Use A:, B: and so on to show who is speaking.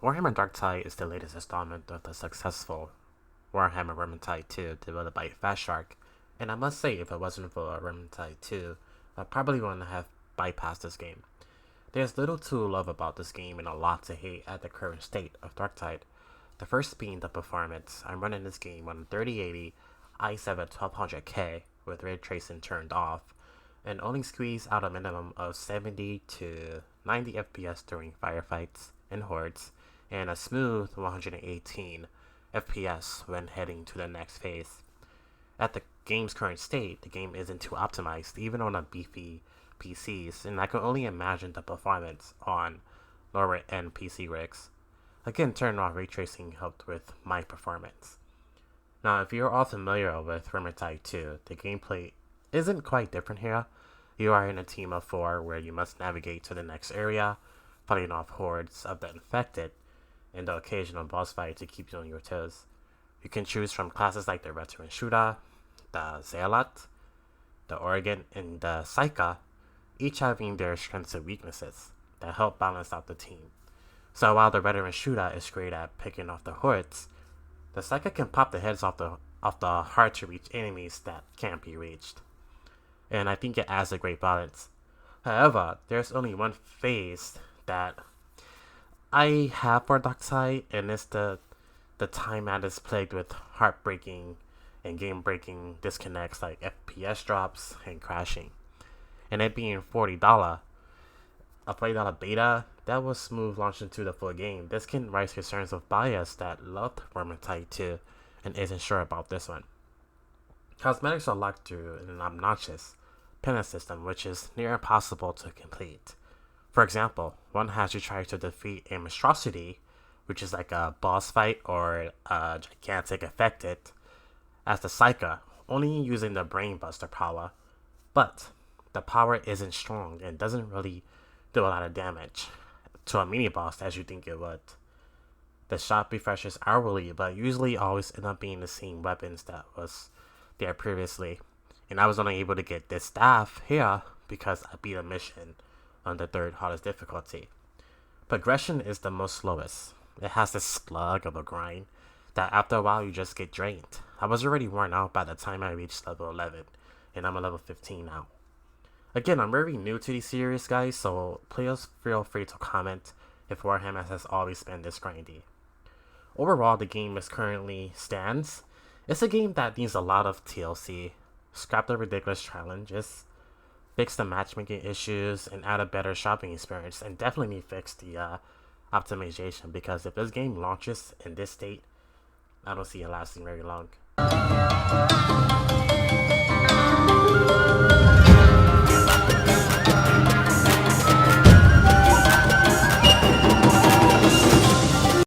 A: Warhammer Darktide is the latest installment of the successful Warhammer Vermintide 2 developed by Fast Shark, and I must say if it wasn't for Vermintide 2, I probably wouldn't have bypassed this game. There's little to love about this game and a lot to hate at the current state of Darktide. The first being the performance. I'm running this game on 3080 i7 1200K with ray tracing turned off, and only squeeze out a minimum of 70 to 90 FPS during firefights and hordes, and a smooth 118 FPS when heading to the next phase. At the game's current state, the game isn't too optimized, even on a beefy PCs, and I can only imagine the performance on lower end PC rigs. Again, turning off ray tracing helped with my performance. Now, if you're all familiar with Vermintide 2, the gameplay isn't quite different here. You are in a team of 4 where you must navigate to the next area, fighting off hordes of the infected, and the occasional boss fight to keep you on your toes. You can choose from classes like the veteran shooter, the zealot, the Oregon, and the psycha, each having their strengths and weaknesses that help balance out the team. So while the veteran shooter is great at picking off the hordes, the psychic can pop the heads off the hard to reach enemies that can't be reached. And I think it adds a great balance. However, there's only one phase that I have for Darktide, and it's the time that is plagued with heartbreaking and game breaking disconnects like FPS drops and crashing. And it being a $40 beta, that was smooth launch into the full game. This can raise concerns of bias that loved Vermintide 2 and isn't sure about this one. Cosmetics are locked through an obnoxious penance system which is near impossible to complete. For example, one has you try to defeat a monstrosity, which is like a boss fight or a gigantic affected, as the Psycha, only using the brainbuster power, but the power isn't strong and doesn't really do a lot of damage to a mini boss as you think it would. The shop refreshes hourly, but usually always end up being the same weapons that was there previously. And I was only able to get this staff here because I beat a mission on the 3rd hardest difficulty. Progression is the most slowest. It has this slug of a grind that after a while you just get drained. I was already worn out by the time I reached level 11, and I'm a level 15 now. Again, I'm very new to these series, guys, so please feel free to comment if Warhammer has always been this grindy. Overall, the game is currently stands. It's a game that needs a lot of TLC, scrap the ridiculous challenges, fix the matchmaking issues, and add a better shopping experience, and definitely fix the optimization, because if this game launches in this state, I don't see it lasting very long.